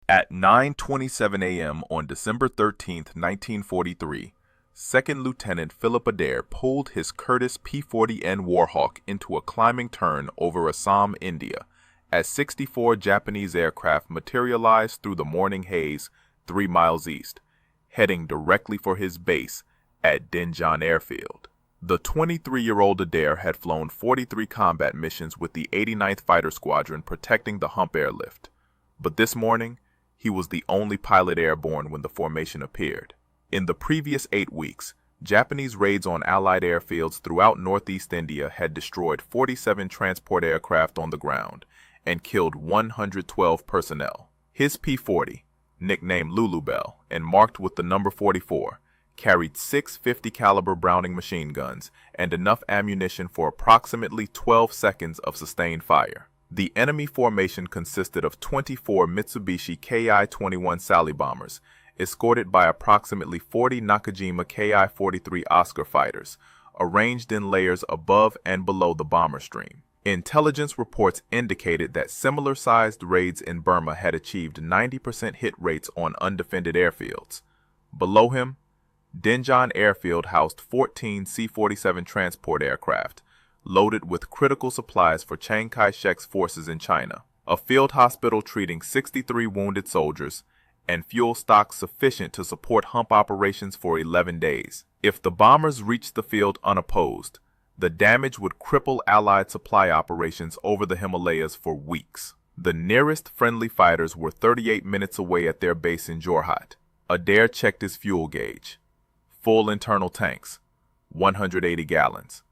At 9:27 a.m. on December 13, 1943, Second Lieutenant Philip Adair pulled his Curtiss P-40N Warhawk into a climbing turn over Assam, India, as 64 Japanese aircraft materialized through the morning haze 3 miles east, heading directly for his base at Dinjan Airfield. The 23-year-old Adair had flown 43 combat missions with the 89th Fighter Squadron protecting the Hump airlift, but this morning, he was the only pilot airborne when the formation appeared. In the previous 8 weeks, Japanese raids on Allied airfields throughout northeast India had destroyed 47 transport aircraft on the ground and killed 112 personnel. His P-40, nicknamed Lulubelle and marked with the number 44, carried 6 50-caliber Browning machine guns and enough ammunition for approximately 12 seconds of sustained fire. The enemy formation consisted of 24 Mitsubishi Ki-21 Sally bombers, escorted by approximately 40 Nakajima Ki-43 Oscar fighters, arranged in layers above and below the bomber stream. Intelligence reports indicated that similar-sized raids in Burma had achieved 90% hit rates on undefended airfields. Below him, Dinjan Airfield housed 14 C-47 transport aircraft, loaded with critical supplies for Chiang Kai-shek's forces in China, a field hospital treating 63 wounded soldiers, and fuel stocks sufficient to support hump operations for 11 days. If the bombers reached the field unopposed, the damage would cripple Allied supply operations over the Himalayas for weeks. The nearest friendly fighters were 38 minutes away at their base in Jorhat. Adair checked his fuel gauge. Full internal tanks, 180 gallons.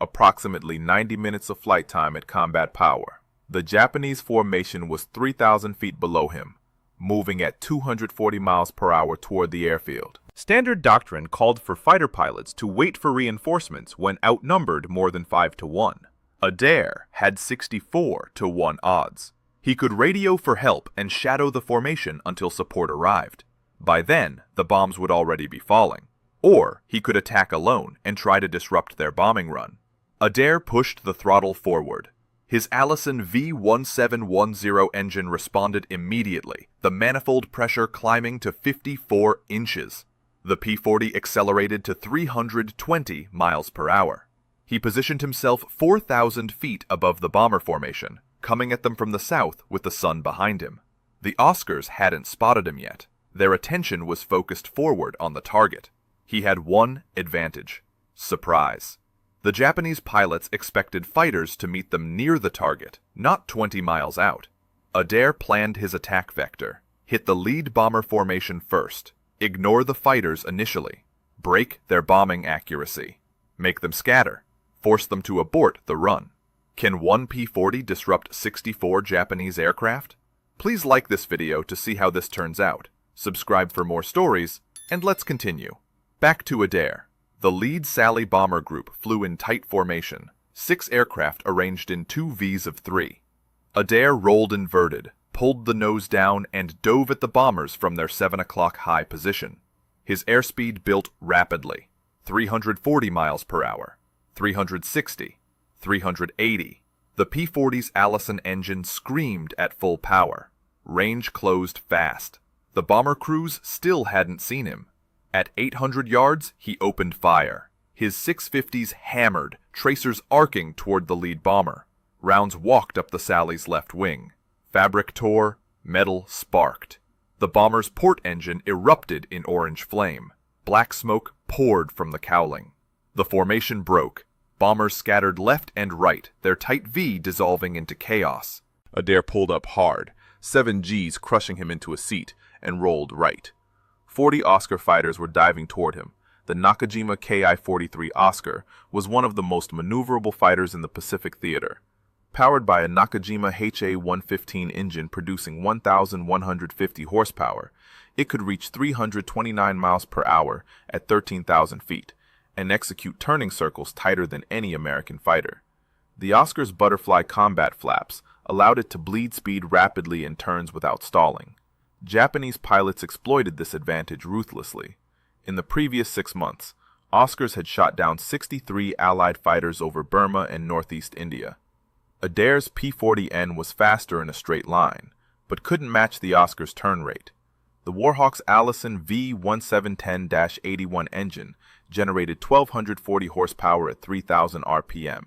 Approximately 90 minutes of flight time at combat power. The Japanese formation was 3,000 feet below him, moving at 240 miles per hour toward the airfield. Standard doctrine called for fighter pilots to wait for reinforcements when outnumbered more than 5 to 1. Adair had 64 to 1 odds. He could radio for help and shadow the formation until support arrived. By then, the bombs would already be falling. Or he could attack alone and try to disrupt their bombing run. Adair pushed the throttle forward. His Allison V1710 engine responded immediately, the manifold pressure climbing to 54 inches. The P-40 accelerated to 320 miles per hour. He positioned himself 4,000 feet above the bomber formation, coming at them from the south with the sun behind him. The Oscars hadn't spotted him yet. Their attention was focused forward on the target. He had one advantage: surprise. The Japanese pilots expected fighters to meet them near the target, not 20 miles out. Adair planned his attack vector. Hit the lead bomber formation first. Ignore the fighters initially. Break their bombing accuracy. Make them scatter. Force them to abort the run. Can one P-40 disrupt 64 Japanese aircraft? Please like this video to see how this turns out. Subscribe for more stories, and let's continue. Back to Adair. The lead Sally bomber group flew in tight formation, 6 aircraft arranged in 2 Vs of 3. Adair rolled inverted, pulled the nose down, and dove at the bombers from their 7 o'clock high position. His airspeed built rapidly: 340 miles per hour, 360, 380. The P-40's Allison engine screamed at full power. Range closed fast. The bomber crews still hadn't seen him. At 800 yards, he opened fire. His 650s hammered, tracers arcing toward the lead bomber. Rounds walked up the Sally's left wing. Fabric tore, metal sparked. The bomber's port engine erupted in orange flame. Black smoke poured from the cowling. The formation broke. Bombers scattered left and right, their tight V dissolving into chaos. Adair pulled up hard, 7 Gs crushing him into a seat, and rolled right. 40 Oscar fighters were diving toward him. The Nakajima Ki-43 Oscar was one of the most maneuverable fighters in the Pacific Theater. Powered by a Nakajima HA-115 engine producing 1,150 horsepower, it could reach 329 miles per hour at 13,000 feet, and execute turning circles tighter than any American fighter. The Oscar's butterfly combat flaps allowed it to bleed speed rapidly in turns without stalling. Japanese pilots exploited this advantage ruthlessly. In the previous 6 months, Oscars had shot down 63 Allied fighters over Burma and northeast India. Adair's P-40N was faster in a straight line, but couldn't match the Oscar's turn rate. The Warhawk's Allison V1710-81 engine generated 1,240 horsepower at 3,000 RPM,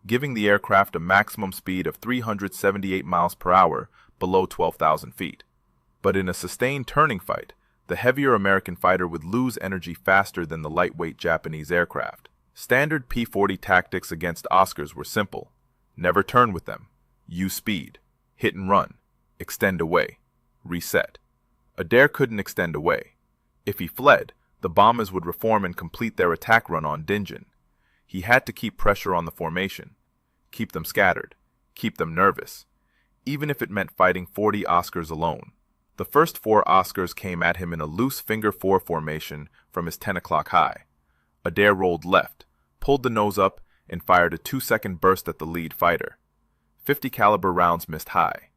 giving the aircraft a maximum speed of 378 miles per hour below 12,000 feet. But in a sustained turning fight, the heavier American fighter would lose energy faster than the lightweight Japanese aircraft. Standard P-40 tactics against Oscars were simple. Never turn with them. Use speed. Hit and run. Extend away. Reset. Adair couldn't extend away. If he fled, the bombers would reform and complete their attack run on Dinjan. He had to keep pressure on the formation. Keep them scattered. Keep them nervous. Even if it meant fighting 40 Oscars alone. The first 4 Oscars came at him in a loose finger 4 formation from his 10 o'clock high. Adair rolled left, pulled the nose up, and fired a 2-second burst at the lead fighter. 50 caliber rounds missed high.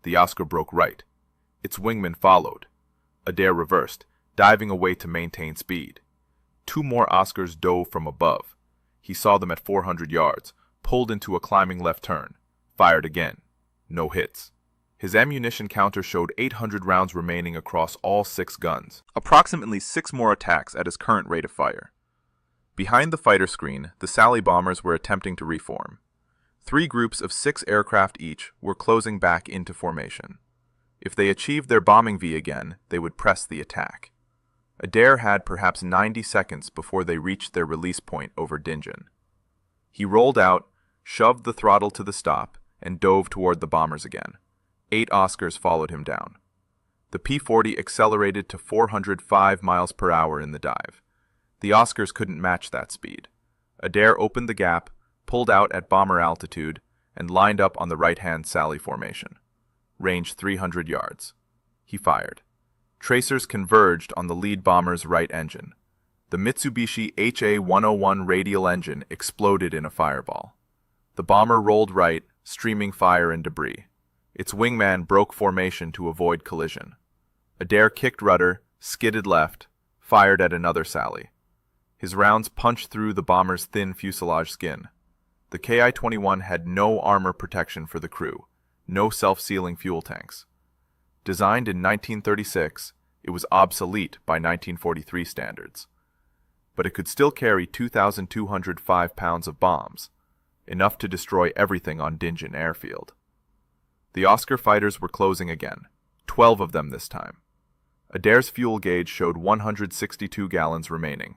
The Oscar broke right. Its wingman followed. Adair reversed, diving away to maintain speed. 2 more Oscars dove from above. He saw them at 400 yards, pulled into a climbing left turn, fired again. No hits. His ammunition counter showed 800 rounds remaining across all 6 guns, approximately 6 more attacks at his current rate of fire. Behind the fighter screen, the Sally bombers were attempting to reform. 3 groups of 6 aircraft each were closing back into formation. If they achieved their bombing V again, they would press the attack. Adair had perhaps 90 seconds before they reached their release point over Dinjan. He rolled out, shoved the throttle to the stop, and dove toward the bombers again. 8 Oscars followed him down. The P-40 accelerated to 405 miles per hour in the dive. The Oscars couldn't match that speed. Adair opened the gap, pulled out at bomber altitude, and lined up on the right-hand Sally formation. Range 300 yards. He fired. Tracers converged on the lead bomber's right engine. The Mitsubishi HA-101 radial engine exploded in a fireball. The bomber rolled right, streaming fire and debris. Its wingman broke formation to avoid collision. Adair kicked rudder, skidded left, fired at another Sally. His rounds punched through the bomber's thin fuselage skin. The Ki-21 had no armor protection for the crew, no self-sealing fuel tanks. Designed in 1936, it was obsolete by 1943 standards. But it could still carry 2,205 pounds of bombs, enough to destroy everything on Dinjan Airfield. The Oscar fighters were closing again, 12 of them this time. Adair's fuel gauge showed 162 gallons remaining.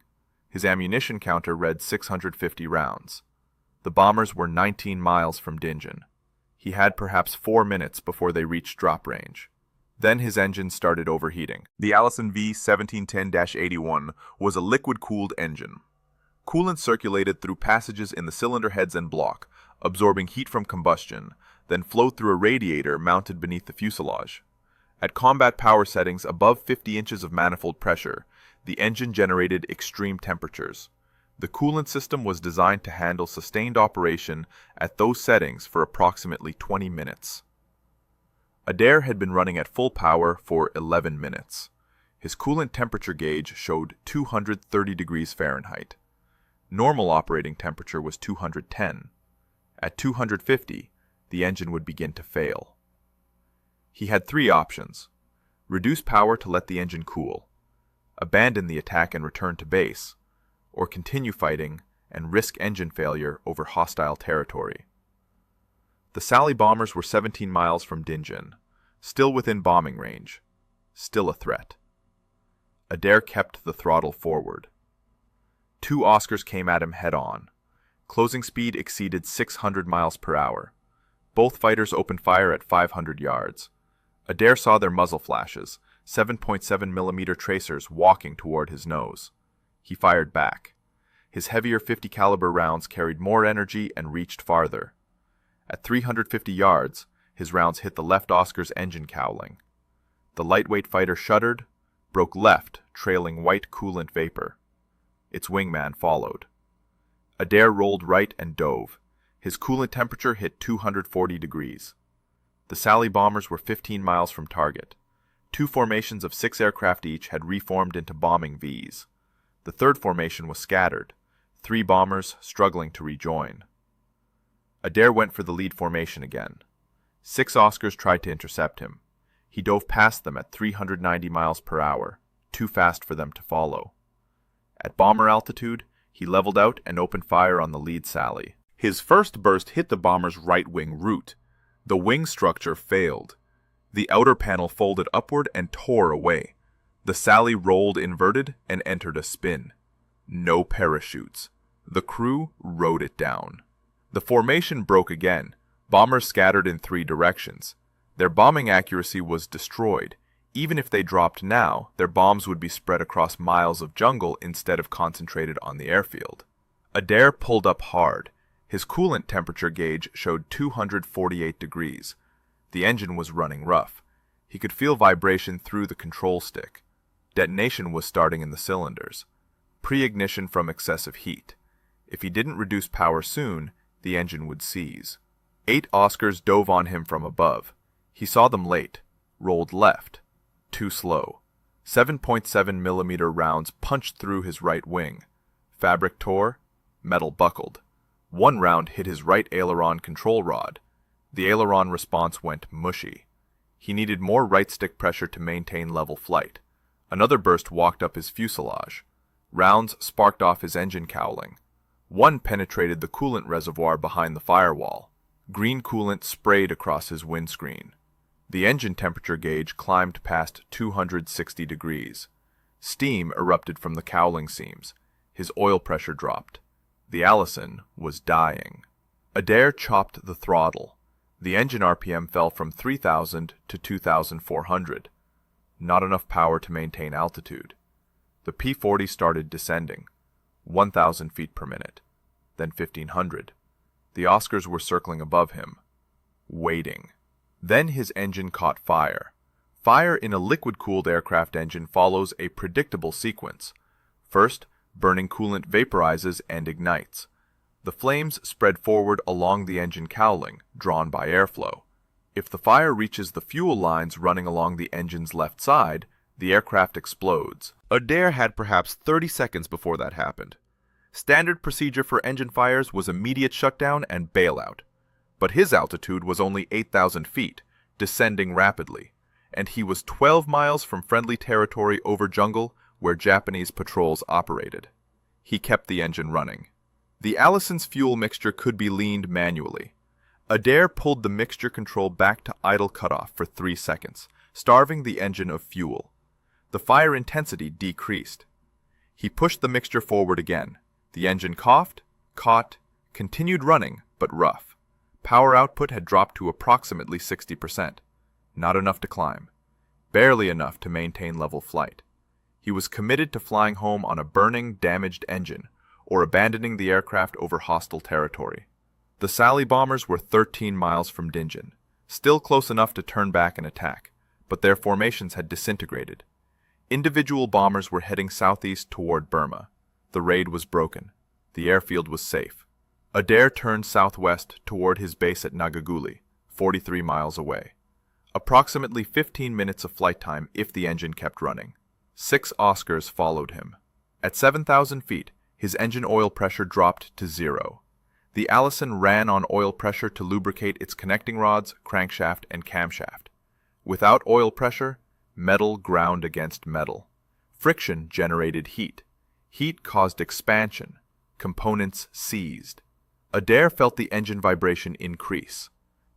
His ammunition counter read 650 rounds. The bombers were 19 miles from Dinjan. He had perhaps 4 minutes before they reached drop range. Then his engine started overheating. The Allison V1710-81 was a liquid-cooled engine. Coolant circulated through passages in the cylinder heads and block, absorbing heat from combustion, then flowed through a radiator mounted beneath the fuselage. At combat power settings above 50 inches of manifold pressure, the engine generated extreme temperatures. The coolant system was designed to handle sustained operation at those settings for approximately 20 minutes. Adair had been running at full power for 11 minutes. His coolant temperature gauge showed 230 degrees Fahrenheit. Normal operating temperature was 210. At 250, the engine would begin to fail. He had 3 options: reduce power to let the engine cool, abandon the attack and return to base, or continue fighting and risk engine failure over hostile territory. The Sally bombers were 17 miles from Dinjan, still within bombing range, still a threat. Adair kept the throttle forward. 2 Oscars came at him head-on. Closing speed exceeded 600 miles per hour. Both fighters opened fire at 500 yards. Adair saw their muzzle flashes, 7.7mm tracers walking toward his nose. He fired back. His heavier 50 caliber rounds carried more energy and reached farther. At 350 yards, his rounds hit the left Oscar's engine cowling. The lightweight fighter shuddered, broke left, trailing white coolant vapor. Its wingman followed. Adair rolled right and dove. His coolant temperature hit 240 degrees. The Sally bombers were 15 miles from target. 2 formations of 6 aircraft each had reformed into bombing Vs. The third formation was scattered, 3 bombers struggling to rejoin. Adair went for the lead formation again. 6 Oscars tried to intercept him. He dove past them at 390 miles per hour, too fast for them to follow. At bomber altitude, he leveled out and opened fire on the lead Sally. His first burst hit the bomber's right wing root. The wing structure failed. The outer panel folded upward and tore away. The Sally rolled inverted and entered a spin. No parachutes. The crew rode it down. The formation broke again. Bombers scattered in 3 directions. Their bombing accuracy was destroyed. Even if they dropped now, their bombs would be spread across miles of jungle instead of concentrated on the airfield. Adair pulled up hard. His coolant temperature gauge showed 248 degrees. The engine was running rough. He could feel vibration through the control stick. Detonation was starting in the cylinders. Pre-ignition from excessive heat. If he didn't reduce power soon, the engine would seize. 8 Oscars dove on him from above. He saw them late, rolled left. Too slow. 7.7 millimeter rounds punched through his right wing. Fabric tore, metal buckled. One round hit his right aileron control rod. The aileron response went mushy. He needed more right stick pressure to maintain level flight. Another burst walked up his fuselage. Rounds sparked off his engine cowling. One penetrated the coolant reservoir behind the firewall. Green coolant sprayed across his windscreen. The engine temperature gauge climbed past 260 degrees. Steam erupted from the cowling seams. His oil pressure dropped. The Allison was dying. Adair chopped the throttle. The engine RPM fell from 3,000 to 2,400. Not enough power to maintain altitude. The P-40 started descending. 1,000 feet per minute. Then 1,500. The Oscars were circling above him. Waiting. Then his engine caught fire. Fire in a liquid-cooled aircraft engine follows a predictable sequence. First, burning coolant vaporizes and ignites. The flames spread forward along the engine cowling, drawn by airflow. If the fire reaches the fuel lines running along the engine's left side, the aircraft explodes. Adair had perhaps 30 seconds before that happened. Standard procedure for engine fires was immediate shutdown and bailout. But his altitude was only 8,000 feet, descending rapidly, and he was 12 miles from friendly territory over jungle where Japanese patrols operated. He kept the engine running. The Allison's fuel mixture could be leaned manually. Adair pulled the mixture control back to idle cutoff for 3 seconds, starving the engine of fuel. The fire intensity decreased. He pushed the mixture forward again. The engine coughed, caught, continued running, but rough. Power output had dropped to approximately 60%. Not enough to climb. Barely enough to maintain level flight. He was committed to flying home on a burning, damaged engine, or abandoning the aircraft over hostile territory. The Sally bombers were 13 miles from Dingen, still close enough to turn back and attack, but their formations had disintegrated. Individual bombers were heading southeast toward Burma. The raid was broken. The airfield was safe. Adair turned southwest toward his base at Nagaguli, 43 miles away. Approximately 15 minutes of flight time if the engine kept running. 6 Oscars followed him. At 7,000 feet, his engine oil pressure dropped to 0. The Allison ran on oil pressure to lubricate its connecting rods, crankshaft, and camshaft. Without oil pressure, metal ground against metal. Friction generated heat. Heat caused expansion. Components seized. Adair felt the engine vibration increase.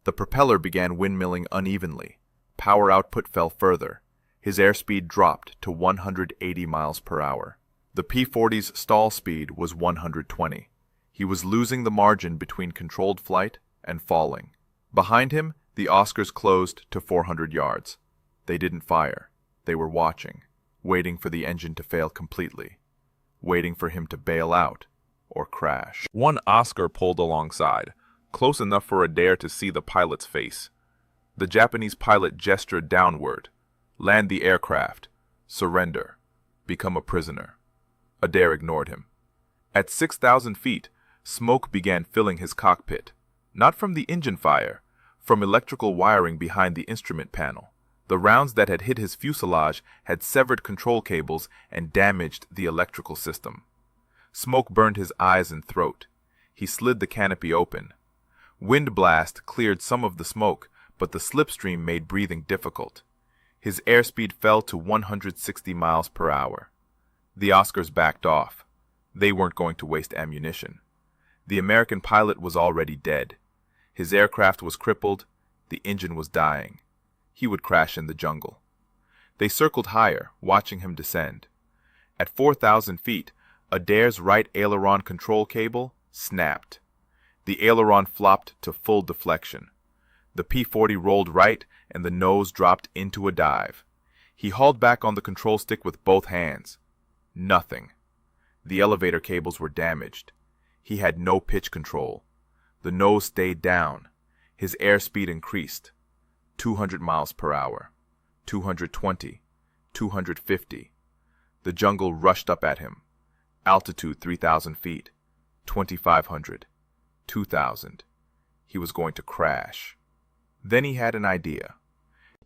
The propeller began windmilling unevenly. Power output fell further. His airspeed dropped to 180 miles per hour. The P-40's stall speed was 120. He was losing the margin between controlled flight and falling. Behind him, the Oscars closed to 400 yards. They didn't fire. They were watching, waiting for the engine to fail completely, waiting for him to bail out or crash. One Oscar pulled alongside, close enough for Adair to see the pilot's face. The Japanese pilot gestured downward. Land the aircraft. Surrender. Become a prisoner. Adair ignored him. At 6,000 feet, smoke began filling his cockpit. Not from the engine fire, from electrical wiring behind the instrument panel. The rounds that had hit his fuselage had severed control cables and damaged the electrical system. Smoke burned his eyes and throat. He slid the canopy open. Wind blast cleared some of the smoke, but the slipstream made breathing difficult. His airspeed fell to 160 miles per hour. The Oscars backed off. They weren't going to waste ammunition. The American pilot was already dead. His aircraft was crippled. The engine was dying. He would crash in the jungle. They circled higher, watching him descend. At 4,000 feet, Adair's right aileron control cable snapped. The aileron flopped to full deflection. The P-40 rolled right, and the nose dropped into a dive. He hauled back on the control stick with both hands. Nothing. The elevator cables were damaged. He had no pitch control. The nose stayed down. His airspeed increased. 200 miles per hour. 220. 250. The jungle rushed up at him. Altitude 3,000 feet. 2,500. 2,000. He was going to crash. Then he had an idea.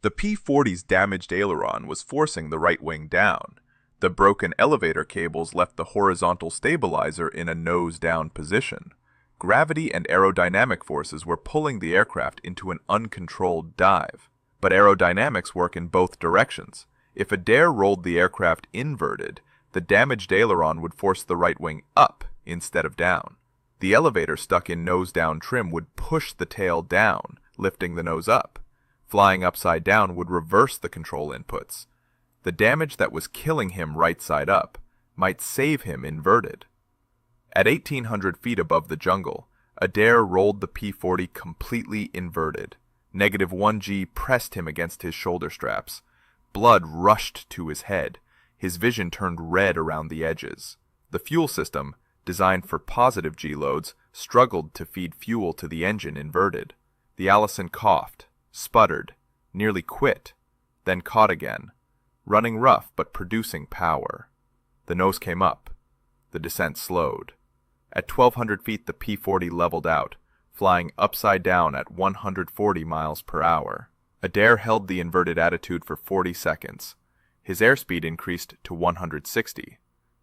The P-40's damaged aileron was forcing the right wing down. The broken elevator cables left the horizontal stabilizer in a nose-down position. Gravity and aerodynamic forces were pulling the aircraft into an uncontrolled dive. But aerodynamics work in both directions. If Adair rolled the aircraft inverted, the damaged aileron would force the right wing up instead of down. The elevator stuck in nose-down trim would push the tail down, lifting the nose up. Flying upside down would reverse the control inputs. The damage that was killing him right side up might save him inverted. At 1,800 feet above the jungle, Adair rolled the P-40 completely inverted. -1G pressed him against his shoulder straps. Blood rushed to his head. His vision turned red around the edges. The fuel system, designed for positive G loads, struggled to feed fuel to the engine inverted. The Allison coughed, sputtered, nearly quit, then caught again, running rough but producing power. The nose came up. The descent slowed. At 1,200 feet the P-40 leveled out, flying upside down at 140 miles per hour. Adair held the inverted attitude for 40 seconds. His airspeed increased to 160.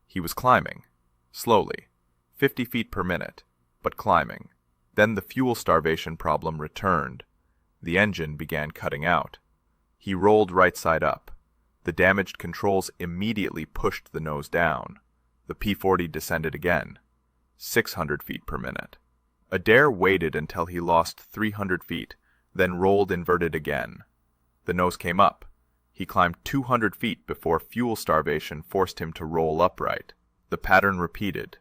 He was climbing, slowly, 50 feet per minute, but climbing. Then the fuel starvation problem returned. The engine began cutting out. He rolled right side up. The damaged controls immediately pushed the nose down. The P-40 descended again, 600 feet per minute. Adair waited until he lost 300 feet, then rolled inverted again. The nose came up. He climbed 200 feet before fuel starvation forced him to roll upright. The pattern repeated.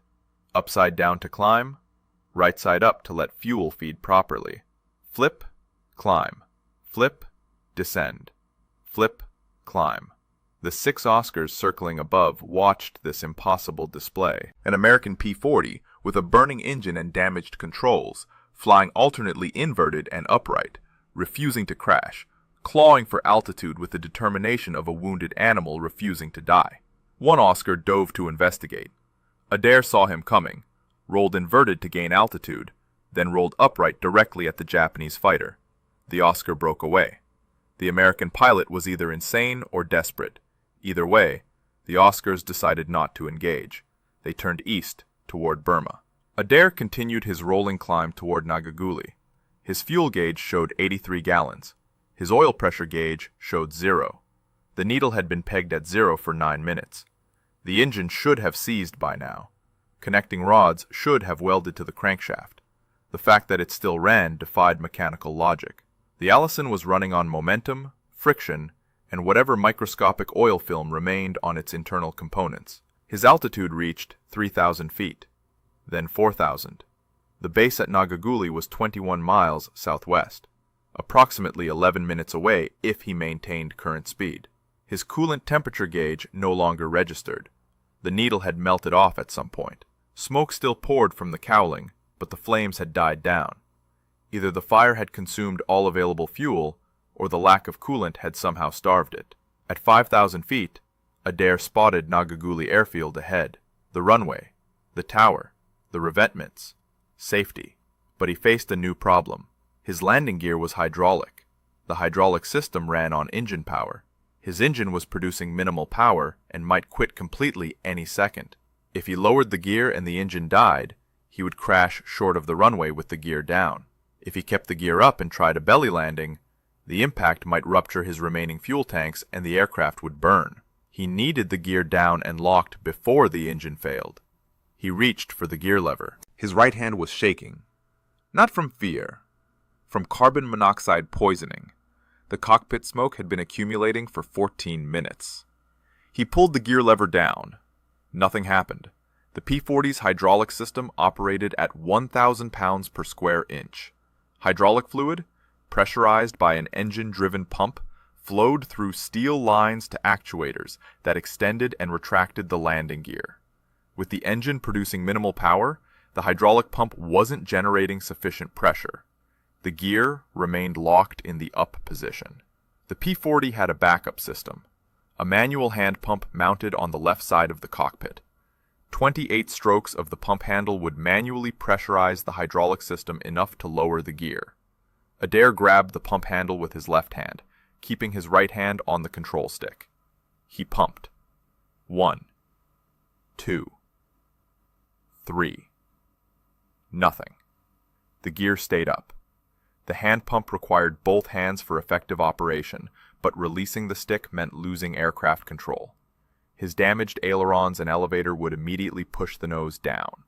Upside down to climb, right side up to let fuel feed properly. Flip, climb. Flip, descend. Flip, climb. The 6 Oscars circling above watched this impossible display. An American P-40 with a burning engine and damaged controls, flying alternately inverted and upright, refusing to crash, clawing for altitude with the determination of a wounded animal refusing to die. One Oscar dove to investigate. Adair saw him coming, rolled inverted to gain altitude, then rolled upright directly at the Japanese fighter. The Oscar broke away. The American pilot was either insane or desperate. Either way, the Oscars decided not to engage. They turned east, toward Burma. Adair continued his rolling climb toward Nagaguli. His fuel gauge showed 83 gallons. His oil pressure gauge showed 0. The needle had been pegged at 0 for 9 minutes. The engine should have seized by now. Connecting rods should have welded to the crankshaft. The fact that it still ran defied mechanical logic. The Allison was running on momentum, friction, and whatever microscopic oil film remained on its internal components. His altitude reached 3,000 feet, then 4,000. The base at Nagaguli was 21 miles southwest, approximately 11 minutes away if he maintained current speed. His coolant temperature gauge no longer registered. The needle had melted off at some point. Smoke still poured from the cowling, but the flames had died down. Either the fire had consumed all available fuel, or the lack of coolant had somehow starved it. At 5,000 feet, Adair spotted Nagaguli airfield ahead, the runway, the tower, the revetments, safety. But he faced a new problem. His landing gear was hydraulic. The hydraulic system ran on engine power. His engine was producing minimal power and might quit completely any second. If he lowered the gear and the engine died, he would crash short of the runway with the gear down. If he kept the gear up and tried a belly landing, The impact might rupture his remaining fuel tanks and the aircraft would burn. He needed the gear down and locked before the engine failed. He reached for the gear lever. His right hand was shaking. Not from fear. From carbon monoxide poisoning. The cockpit smoke had been accumulating for 14 minutes. He pulled the gear lever down. Nothing happened. The P-40's hydraulic system operated at 1,000 pounds per square inch. Hydraulic fluid, pressurized by an engine-driven pump, flowed through steel lines to actuators that extended and retracted the landing gear. With the engine producing minimal power, the hydraulic pump wasn't generating sufficient pressure. The gear remained locked in the up position. The P-40 had a backup system, a manual hand pump mounted on the left side of the cockpit. 28 strokes of the pump handle would manually pressurize the hydraulic system enough to lower the gear. Adair grabbed the pump handle with his left hand, keeping his right hand on the control stick. He pumped. 1, 2, 3. Nothing. The gear stayed up. The hand pump required both hands for effective operation, but releasing the stick meant losing aircraft control. His damaged ailerons and elevator would immediately push the nose down.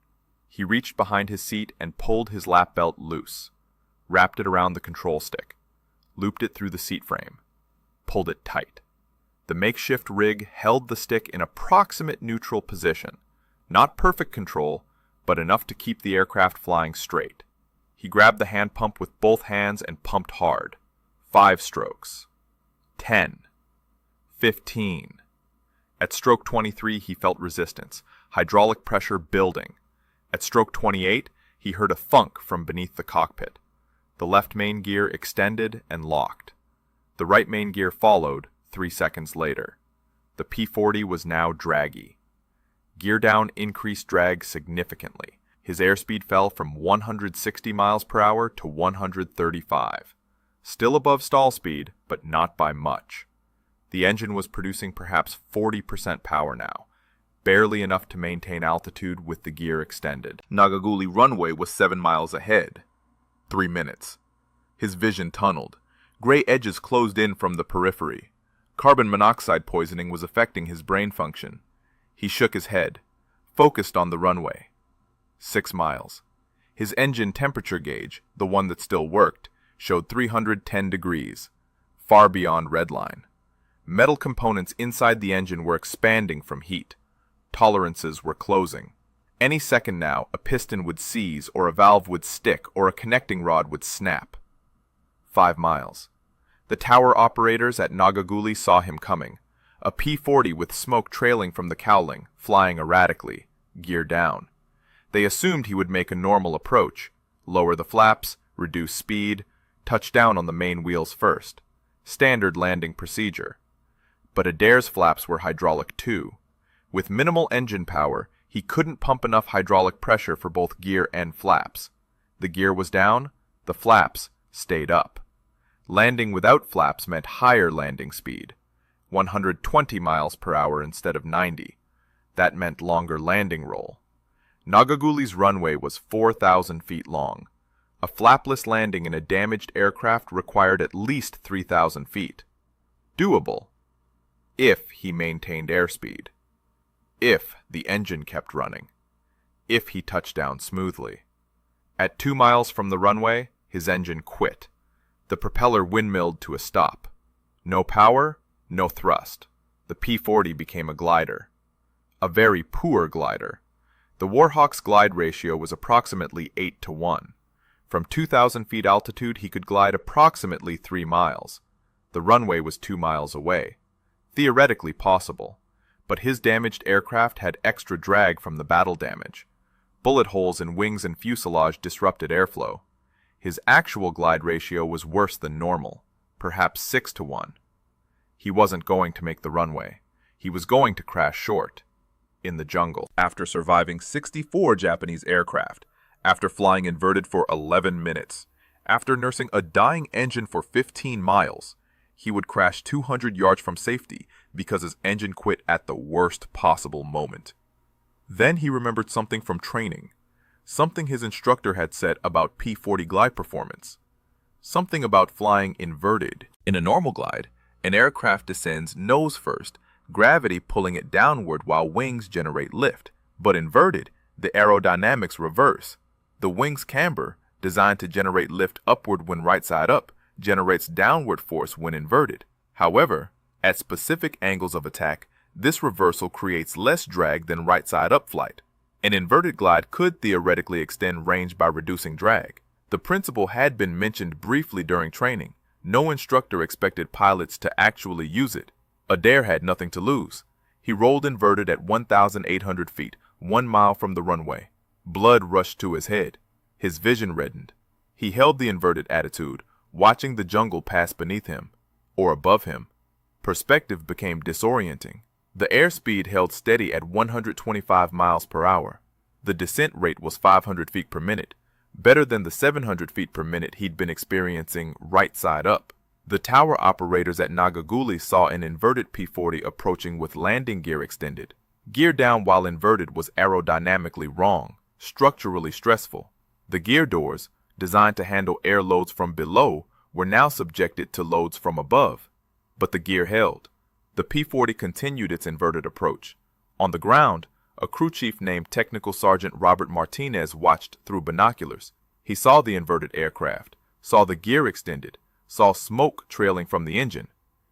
He reached behind his seat and pulled his lap belt loose, wrapped it around the control stick, looped it through the seat frame, pulled it tight. The makeshift rig held the stick in approximate neutral position, not perfect control, but enough to keep the aircraft flying straight. He grabbed the hand pump with both hands and pumped hard. 5 strokes. 10. 15. At stroke 23, he felt resistance, hydraulic pressure building. At stroke 28, he heard a thunk from beneath the cockpit. The left main gear extended and locked. The right main gear followed 3 seconds later. The P-40 was now draggy. Gear down increased drag significantly. His airspeed fell from 160 miles per hour to 135. Still above stall speed, but not by much. The engine was producing perhaps 40% power now, barely enough to maintain altitude with the gear extended. Nagaguli runway was 7 miles ahead. 3 minutes. His vision tunneled. Gray edges closed in from the periphery. Carbon monoxide poisoning was affecting his brain function. He shook his head, focused on the runway. 6 miles. His engine temperature gauge, the one that still worked, showed 310 degrees, far beyond redline. Metal components inside the engine were expanding from heat. Tolerances were closing. Any second now, a piston would seize, or a valve would stick, or a connecting rod would snap. 5 miles. The tower operators at Nagaguli saw him coming. A P-40 with smoke trailing from the cowling, flying erratically, gear down. They assumed he would make a normal approach, lower the flaps, reduce speed, touch down on the main wheels first. Standard landing procedure. But Adair's flaps were hydraulic too. With minimal engine power, he couldn't pump enough hydraulic pressure for both gear and flaps. The gear was down, the flaps stayed up. Landing without flaps meant higher landing speed, 120 miles per hour instead of 90. That meant longer landing roll. Nagaguli's runway was 4,000 feet long. A flapless landing in a damaged aircraft required at least 3,000 feet. Doable, if he maintained airspeed. If the engine kept running. If he touched down smoothly. At 2 miles from the runway, his engine quit. The propeller windmilled to a stop. No power, no thrust. The P-40 became a glider. A very poor glider. The Warhawk's glide ratio was approximately 8-to-1. From 2,000 feet altitude, he could glide approximately 3 miles. The runway was 2 miles away. Theoretically possible, but his damaged aircraft had extra drag from the battle damage. Bullet holes in wings and fuselage disrupted airflow. His actual glide ratio was worse than normal, perhaps 6-to-1. He wasn't going to make the runway. He was going to crash short, in the jungle. After surviving 64 Japanese aircraft, after flying inverted for 11 minutes, after nursing a dying engine for 15 miles, he would crash 200 yards from safety because his engine quit at the worst possible moment. Then he remembered something from training, something his instructor had said about P-40 glide performance. Something about flying inverted. In a normal glide, an aircraft descends nose first, gravity pulling it downward while wings generate lift. But inverted, the aerodynamics reverse. The wings camber, designed to generate lift upward when right side up, generates downward force when inverted. However, at specific angles of attack, this reversal creates less drag than right side up flight. An inverted glide could theoretically extend range by reducing drag. The principle had been mentioned briefly during training. No instructor expected pilots to actually use it. Adair had nothing to lose. He rolled inverted at 1,800 feet, 1 mile from the runway. Blood rushed to his head. His vision reddened. He held the inverted attitude, watching the jungle pass beneath him, or above him. Perspective became disorienting. The airspeed held steady at 125 miles per hour. The descent rate was 500 feet per minute, better than the 700 feet per minute he'd been experiencing right side up. The tower operators at Nagaguli saw an inverted P-40 approaching with landing gear extended. Gear down while inverted was aerodynamically wrong, structurally stressful. The gear doors, designed to handle air loads from below, were now subjected to loads from above. But the gear held. The P-40 continued its inverted approach. On the ground, a crew chief named Technical Sergeant Robert Martinez watched through binoculars. He saw the inverted aircraft, saw the gear extended, saw smoke trailing from the engine.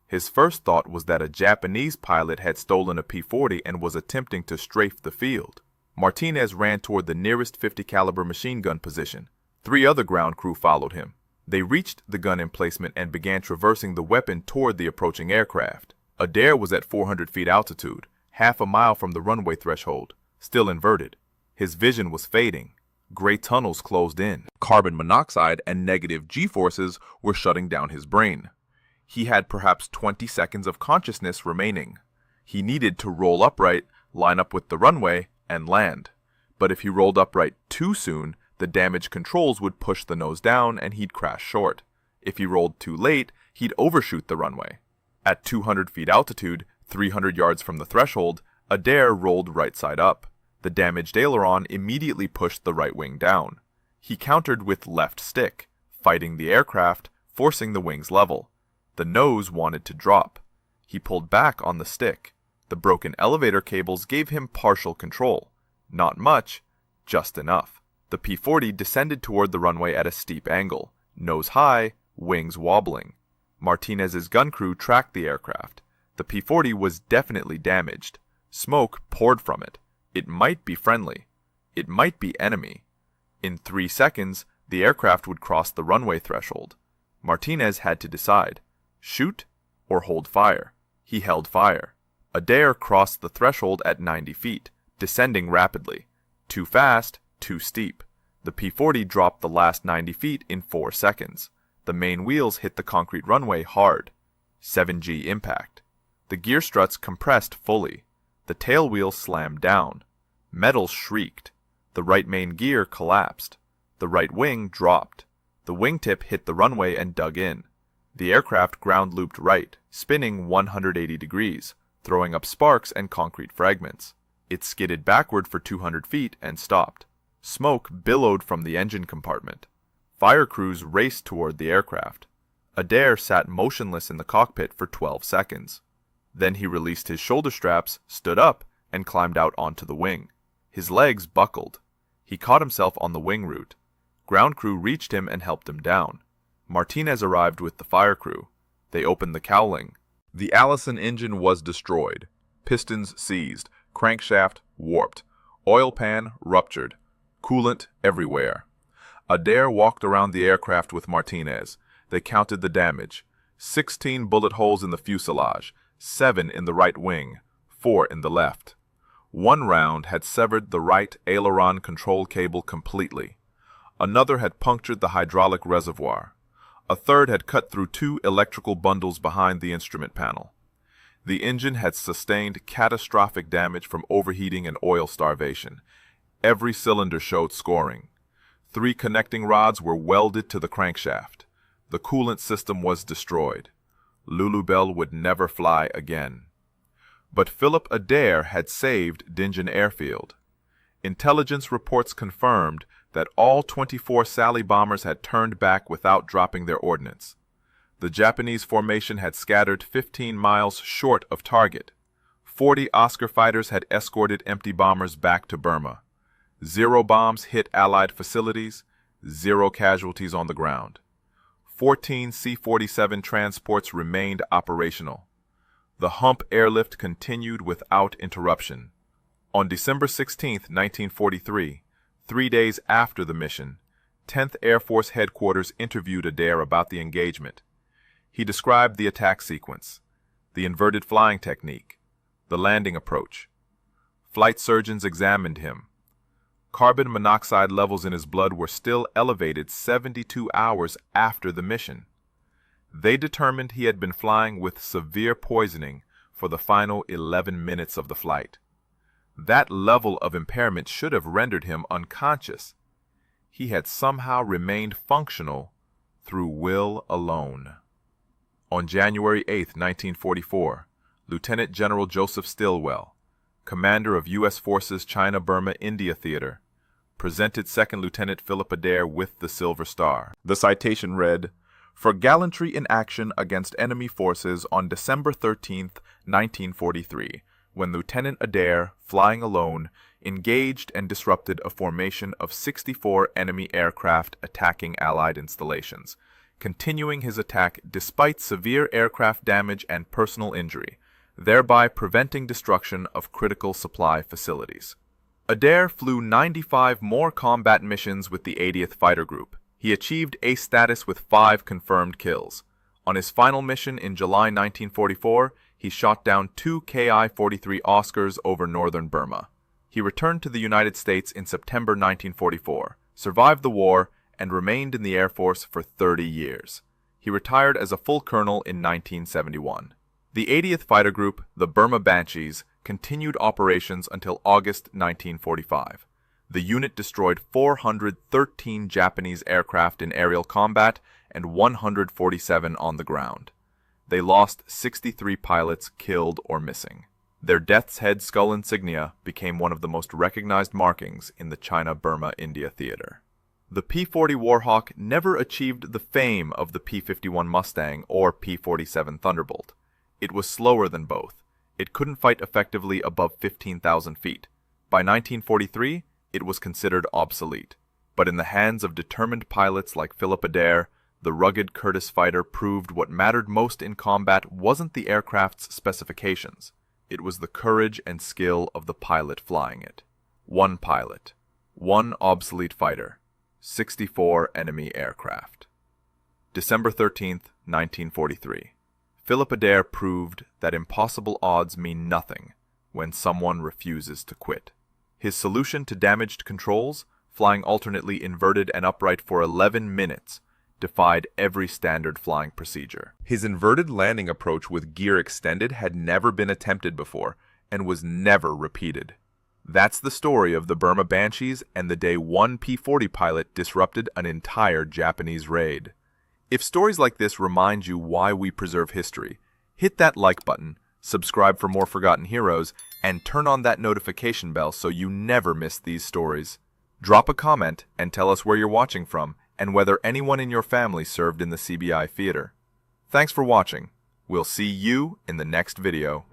His first thought was that a Japanese pilot had stolen a P-40 and was attempting to strafe the field. Martinez ran toward the nearest 50 caliber machine gun position. 3 other ground crew followed him. They reached the gun emplacement and began traversing the weapon toward the approaching aircraft. Adair was at 400 feet altitude, half a mile from the runway threshold, still inverted. His vision was fading. Gray tunnels closed in. Carbon monoxide and negative G-forces were shutting down his brain. He had perhaps 20 seconds of consciousness remaining. He needed to roll upright, line up with the runway, and land. But if he rolled upright too soon, the damage controls would push the nose down and he'd crash short. If he rolled too late, he'd overshoot the runway. At 200 feet altitude, 300 yards from the threshold, Adair rolled right side up. The damaged aileron immediately pushed the right wing down. He countered with left stick, fighting the aircraft, forcing the wings level. The nose wanted to drop. He pulled back on the stick. The broken elevator cables gave him partial control. Not much, just enough. The P-40 descended toward the runway at a steep angle, nose high, wings wobbling. Martinez's gun crew tracked the aircraft. The P-40 was definitely damaged. Smoke poured from it. It might be friendly. It might be enemy. In 3 seconds, the aircraft would cross the runway threshold. Martinez had to decide, shoot or hold fire. He held fire. Adair crossed the threshold at 90 feet, descending rapidly. Too fast, too steep. The P-40 dropped the last 90 feet in 4 seconds. The main wheels hit the concrete runway hard. 7G impact. The gear struts compressed fully. The tail wheel slammed down. Metal shrieked. The right main gear collapsed. The right wing dropped. The wingtip hit the runway and dug in. The aircraft ground looped right, spinning 180 degrees, throwing up sparks and concrete fragments. It skidded backward for 200 feet and stopped. Smoke billowed from the engine compartment. Fire crews raced toward the aircraft. Adair sat motionless in the cockpit for 12 seconds. Then he released his shoulder straps, stood up, and climbed out onto the wing. His legs buckled. He caught himself on the wing root. Ground crew reached him and helped him down. Martinez arrived with the fire crew. They opened the cowling. The Allison engine was destroyed. Pistons seized. Crankshaft warped. Oil pan ruptured. Coolant everywhere. Adair walked around the aircraft with Martinez. They counted the damage. 16 bullet holes in the fuselage, 7 in the right wing, 4 in the left. 1 round had severed the right aileron control cable completely. Another had punctured the hydraulic reservoir. A third had cut through 2 electrical bundles behind the instrument panel. The engine had sustained catastrophic damage from overheating and oil starvation. Every cylinder showed scoring. 3 connecting rods were welded to the crankshaft. The coolant system was destroyed. Lulubelle would never fly again. But Philip Adair had saved Dingaan Airfield. Intelligence reports confirmed that all 24 Sally bombers had turned back without dropping their ordnance. The Japanese formation had scattered 15 miles short of target. 40 Oscar fighters had escorted empty bombers back to Burma. 0 bombs hit Allied facilities, 0 casualties on the ground. 14 C-47 transports remained operational. The hump airlift continued without interruption. On December 16, 1943, 3 days after the mission, 10th Air Force Headquarters interviewed Adair about the engagement. He described the attack sequence, the inverted flying technique, the landing approach. Flight surgeons examined him. Carbon monoxide levels in his blood were still elevated 72 hours after the mission. They determined he had been flying with severe poisoning for the final 11 minutes of the flight. That level of impairment should have rendered him unconscious. He had somehow remained functional through will alone. On January 8, 1944, Lieutenant General Joseph Stilwell, commander of U.S. Forces China-Burma-India Theater, presented Second Lieutenant Philip Adair with the Silver Star. The citation read, "For gallantry in action against enemy forces on December 13, 1943, when Lieutenant Adair, flying alone, engaged and disrupted a formation of 64 enemy aircraft attacking Allied installations, continuing his attack despite severe aircraft damage and personal injury, thereby preventing destruction of critical supply facilities." Adair flew 95 more combat missions with the 80th Fighter Group. He achieved ace status with 5 confirmed kills. On his final mission in July 1944, he shot down 2 Ki-43 Oscars over northern Burma. He returned to the United States in September 1944, survived the war, and remained in the Air Force for 30 years. He retired as a full colonel in 1971. The 80th Fighter Group, the Burma Banshees, continued operations until August 1945. The unit destroyed 413 Japanese aircraft in aerial combat and 147 on the ground. They lost 63 pilots killed or missing. Their death's head skull insignia became one of the most recognized markings in the China-Burma-India theater. The P-40 Warhawk never achieved the fame of the P-51 Mustang or P-47 Thunderbolt. It was slower than both. It couldn't fight effectively above 15,000 feet. By 1943, it was considered obsolete. But in the hands of determined pilots like Philip Adair, the rugged Curtiss fighter proved what mattered most in combat wasn't the aircraft's specifications. It was the courage and skill of the pilot flying it. 1 pilot, 1 obsolete fighter, 64 enemy aircraft. December 13, 1943. Philip Adair proved that impossible odds mean nothing when someone refuses to quit. His solution to damaged controls, flying alternately inverted and upright for 11 minutes, defied every standard flying procedure. His inverted landing approach with gear extended had never been attempted before and was never repeated. That's the story of the Burma Banshees and the day one P-40 pilot disrupted an entire Japanese raid. If stories like this remind you why we preserve history, hit that like button, subscribe for more forgotten heroes, and turn on that notification bell so you never miss these stories. Drop a comment and tell us where you're watching from and whether anyone in your family served in the CBI theater. Thanks for watching. We'll see you in the next video.